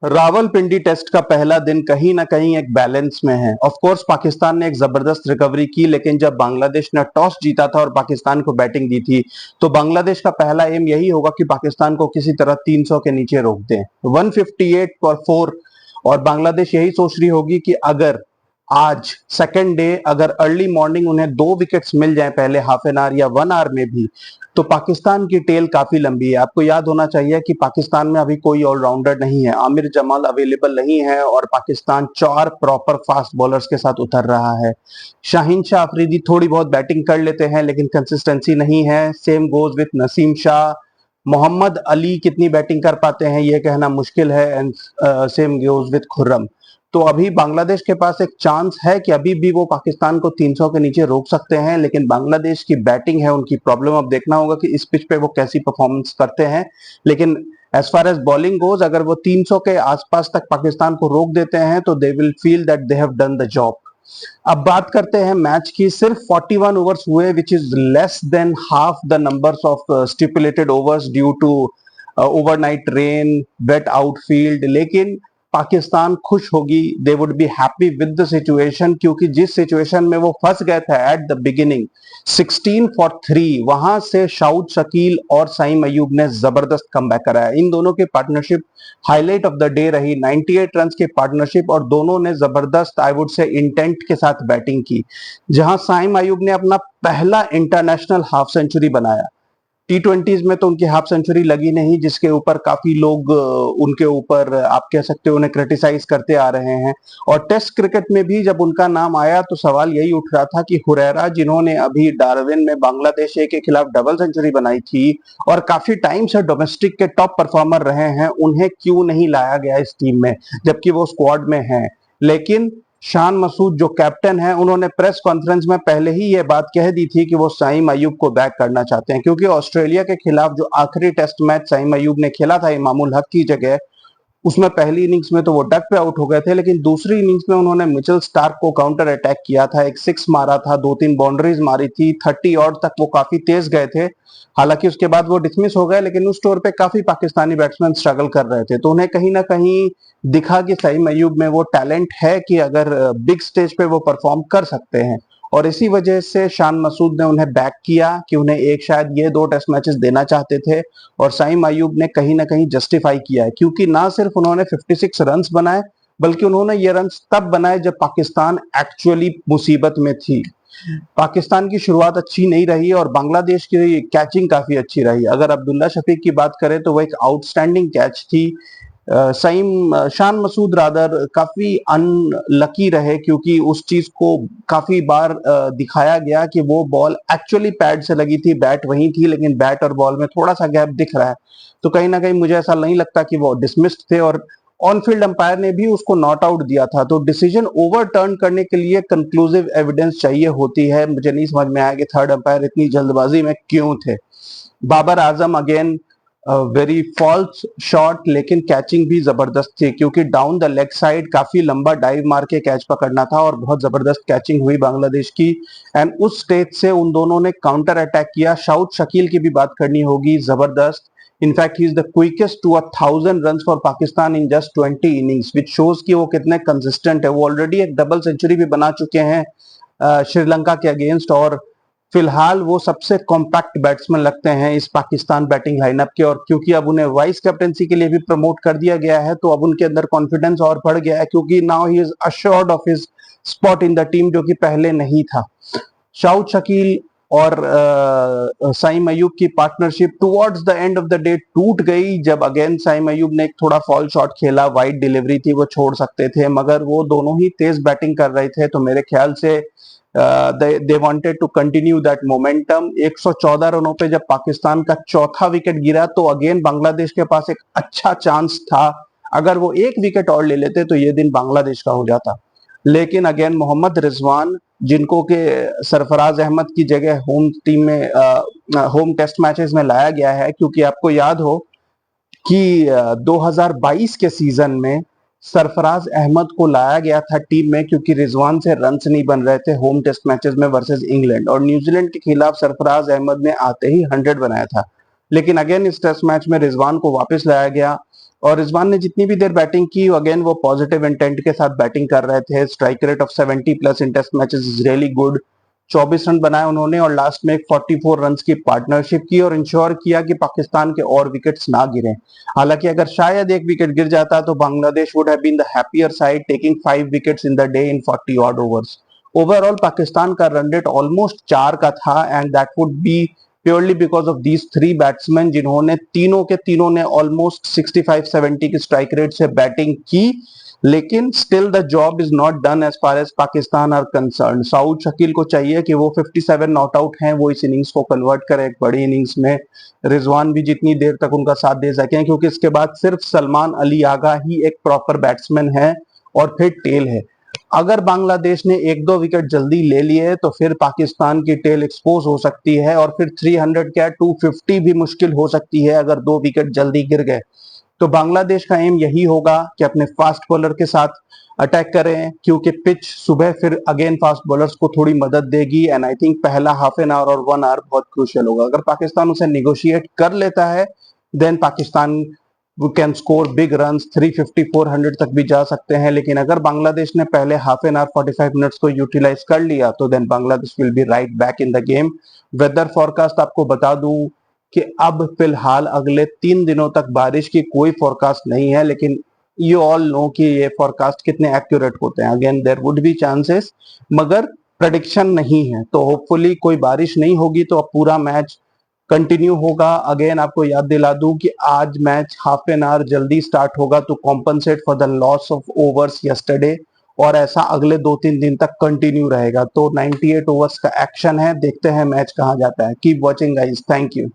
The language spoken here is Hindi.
रावलपिंडी टेस्ट का पहला दिन कहीं ना कहीं एक बैलेंस में है। ऑफ कोर्स पाकिस्तान ने एक जबरदस्त रिकवरी की, लेकिन जब बांग्लादेश ने टॉस जीता था और पाकिस्तान को बैटिंग दी थी, तो बांग्लादेश का पहला एम यही होगा कि पाकिस्तान को किसी तरह 300 के नीचे रोक दें। 158 फॉर 4। और बांग्लादेश यही सोच रही होगी कि अगर आज सेकेंड डे अगर अर्ली मॉर्निंग उन्हें 2 विकेट्स मिल जाए पहले हाफ एन आवर या 1 आवर में भी, तो पाकिस्तान की टेल काफी लंबी है। आपको याद होना चाहिए कि पाकिस्तान में अभी कोई ऑलराउंडर नहीं है, आमिर जमाल अवेलेबल नहीं है और पाकिस्तान 4 प्रॉपर फास्ट बॉलर्स के साथ उतर रहा है। शाहीन शाह अफरीदी थोड़ी बहुत बैटिंग कर लेते हैं, लेकिन कंसिस्टेंसी नहीं है। Same goes with Naseem Shah. Mohammad Ali कितनी बैटिंग कर पाते हैं यह कहना मुश्किल है, and same goes with Khurram. तो अभी बांग्लादेश के पास एक चांस है कि अभी भी वो पाकिस्तान को 300 के नीचे रोक सकते हैं, लेकिन बांग्लादेश की बैटिंग है उनकी प्रॉब्लम। अब देखना होगा कि इस पिच पे वो कैसी परफॉर्मेंस करते हैं। लेकिन as far as bowling goes, अगर वो 300 के आसपास तक पाकिस्तान को रोक देते हैं तो they will feel that they have done the job. अब बात करते हैं मैच की। सिर्फ 41 ओवर्स हुए, which is less than half the numbers of stipulated overs due to overnight rain, wet outfield. लेकिन पाकिस्तान खुश होगी, they would be happy with the situation, क्योंकि जिस सिचुएशन में वो फंस गए थे एट द बिगिनिंग 16 फॉर 3, वहां से शाउद शकील और साइम अयूब ने जबरदस्त कमबैक कराया। इन दोनों की partnership highlight of the day रही। 98 रन की पार्टनरशिप, और दोनों ने जबरदस्त आई वुड से इंटेंट के साथ बैटिंग की। जहां साइम अयूब ने अपना पहला इंटरनेशनल हाफ सेंचुरी बनाया। T20s में तो उनकी हाफ सेंचुरी लगी नहीं, जिसके ऊपर काफी लोग उनके ऊपर आप कह सकते हो उन्हें क्रिटिसाइज करते आ रहे हैं। और टेस्ट क्रिकेट में भी जब उनका नाम आया तो सवाल यही उठ रहा था कि हुरैरा, जिन्होंने अभी डार्विन में बांग्लादेश ए के खिलाफ डबल सेंचुरी बनाई थी और काफी टाइम से डोमेस्टिक के टॉप परफॉर्मर रहे हैं, उन्हें क्यों नहीं लाया गया इस टीम में जबकि वो स्क्वाड में हैं। लेकिन शान मसूद जो कैप्टन है, उन्होंने प्रेस कॉन्फ्रेंस में पहले ही ये बात कह दी थी कि वो साइम अयूब को बैक करना चाहते हैं, क्योंकि ऑस्ट्रेलिया के खिलाफ जो आखिरी टेस्ट मैच साइम अयूब ने खेला था इमामुल हक की जगह, उसमें पहली इनिंग्स में तो वो डक पे आउट हो गए थे, लेकिन दूसरी इनिंग्स में उन्होंने मिचेल स्टार्क को काउंटर अटैक किया था, एक 6 मारा था, 2-3 बाउंड्रीज मारी थी, 30 ऑड तक वो काफी तेज गए थे। हालांकि उसके बाद वो डिसमिस हो गए, लेकिन उस टूर पे काफी पाकिस्तानी बैट्समैन स्ट्रगल कर रहे थे, तो उन्हें कहीं ना कहीं दिखा कि साइम अयूब में वो टैलेंट है कि अगर बिग स्टेज पे वो परफॉर्म कर सकते हैं। और इसी वजह से शान मसूद ने उन्हें बैक किया कि उन्हें एक शायद ये 2 टेस्ट मैचेस देना चाहते थे, और साइम अयूब ने कहीं ना कहीं जस्टिफाई किया है, क्योंकि ना सिर्फ उन्होंने 56 रन्स बनाए, बल्कि उन्होंने ये रन्स तब बनाए जब पाकिस्तान एक्चुअली मुसीबत में थी। पाकिस्तान की शुरुआत अच्छी नहीं रही और बांग्लादेश की कैचिंग काफी अच्छी रही। अगर अब्दुल्ला शफीक की बात करें तो वो एक आउटस्टैंडिंग कैच थी। शान मसूद रादर काफी अनलकी रहे, क्योंकि उस चीज को काफी बार दिखाया गया कि वो बॉल एक्चुअली पैड से लगी थी, बैट वहीं थी, लेकिन बैट और बॉल में थोड़ा सा गैप दिख रहा है। तो कहीं ना कहीं मुझे ऐसा नहीं लगता कि वो डिसमिस्ड थे, और ऑन फील्ड अंपायर ने भी उसको नॉट आउट दिया था। तो डिसीजन ओवरटर्न करने के लिए कंक्लूसिव एविडेंस चाहिए होती है। मुझे नहीं समझ में आया कि थर्ड अंपायर इतनी जल्दबाजी में क्यों थे। Babar Azam again very false shot, लेकिन कैचिंग भी जबरदस्त थी, क्योंकि डाउन द लेग साइड काफी लंबा डाइव मार के कैच पकड़ना था और बहुत जबरदस्त कैचिंग हुई बांग्लादेश की। एंड उस स्टेज से उन दोनों ने काउंटर अटैक किया। शाउद शकील की भी बात करनी होगी, जबरदस्त। In fact he is the quickest to 1000 run for Pakistan in just 20 innings, which shows कि वो कितने कंसिस्टेंट है। वो ऑलरेडी एक डबल सेंचुरी भी बना चुके हैं श्रीलंका के अगेंस्ट, और फिलहाल वो सबसे कॉम्पैक्ट बैट्समैन लगते हैं इस पाकिस्तान बैटिंग लाइनअप के। और क्योंकि अब उन्हें वाइस कैप्टनसी के लिए भी प्रमोट कर दिया गया है, तो अब उनके अंदर कॉन्फिडेंस और बढ़ गया है, क्योंकि now he is assured of his spot in the team, जो कि पहले नहीं था। शाउद शकील और साइम अयूब की partnership towards the end of the day टूट गई, जब अगेन साइम अयूब ने एक थोड़ा फॉल शॉट खेला, वाइड डिलीवरी थी, वो छोड़ सकते थे, मगर वो दोनों ही तेज बैटिंग कर रहे थे, तो मेरे ख्याल से they wanted to continue that momentum। 114 रनों पे जब पाकिस्तान का चौथा विकेट गिरा, तो अगेन बांग्लादेश के पास एक अच्छा चांस था। अगर वो एक विकेट और ले लेते तो ये दिन बांग्लादेश का हो जाता। लेकिन अगेन मोहम्मद रिजवान, जिनको के सरफराज अहमद की जगह होम टीम में होम टेस्ट मैचेस में लाया गया है, क्योंकि आपको याद हो कि 2022 के सीजन में सरफराज अहमद को लाया गया था टीम में, क्योंकि रिजवान से रन्स नहीं बन रहे थे होम टेस्ट मैचेस में वर्सेस इंग्लैंड, और न्यूजीलैंड के खिलाफ सरफराज अहमद ने आते ही 100 बनाया था। लेकिन अगेन इस टेस्ट मैच में रिजवान को वापस लाया गया, और रिजवान ने जितनी भी देर बैटिंग की अगेन वो पॉजिटिव इंटेंट के साथ बैटिंग कर रहे थे। Strike rate of 70 plus in test matches is really good. 24 run बनाए उन्होंने और लास्ट में एक 44 रन की पार्टनरशिप की और इंश्योर किया कि पाकिस्तान के और विकेट्स ना गिरे। हालांकि अगर शायद एक विकेट गिर जाता तो Bangladesh would have been the happier side taking 5 wickets in the day in 40 odd overs. Overall Pakistan का रन रेट ऑलमोस्ट 4 का था and that would be purely because of these 3 batsman जिन्होंने तीनों के तीनों ने ऑलमोस्ट 65-70 की स्ट्राइक रेट से बैटिंग की। लेकिन still the job is not done as far as Pakistan are concerned. Saud Shakeel को चाहिए कि वो 57 नॉट आउट हैं वो इस इनिंग्स को कन्वर्ट करे एक बड़ी इनिंग्स में। रिजवान भी जितनी देर तक उनका साथ दे सकें क्योंकि इसके बाद सिर्फ सलमान अली आगा ही एक प्रॉपर बैट्समैन है और फिर टेल है। अगर बांग्लादेश ने 1-2 विकेट जल्दी ले लिए तो फिर पाकिस्तान की टेल एक्सपोज हो सकती है और फिर 300 क्या 250 भी मुश्किल हो सकती है अगर 2 विकेट जल्दी गिर गए। तो बांग्लादेश का एम यही होगा कि अपने फास्ट बॉलर के साथ अटैक करें क्योंकि पिच सुबह फिर अगेन फास्ट बॉलर्स को थोड़ी मदद देगी एंड आई थिंक पहला हाफ एन आवर और 1 आवर बहुत क्रूशियल होगा। अगर पाकिस्तान उसे निगोशिएट कर लेता है देन पाकिस्तान वो कैन स्कोर बिग रन्स 350-400 तक भी जा सकते हैं। लेकिन अगर बांग्लादेश ने पहले हाफ एन आवर 45 मिनट्स को यूटिलाइज कर लिया तो then Bangladesh will be right back in the game. Weather forecast आपको बता दूं कि अब फिलहाल अगले 3 दिनों तक बारिश की कोई फोरकास्ट नहीं है, लेकिन यू ऑल नो कि ये फोरकास्ट कितने एक्यूरेट होते हैं। Again there would be chances मगर प्रेडिक्शन नहीं है, तो होपफुली कोई बारिश नहीं होगी तो अब पूरा मैच कंटिन्यू होगा। अगेन आपको याद दिला दूं कि आज मैच हाफ एन आवर जल्दी स्टार्ट होगा to compensate for the loss of overs yesterday और ऐसा अगले 2-3 दिन तक कंटिन्यू रहेगा। तो 98 ओवर्स का एक्शन है, देखते हैं मैच कहां जाता है। Keep watching guys, thank you.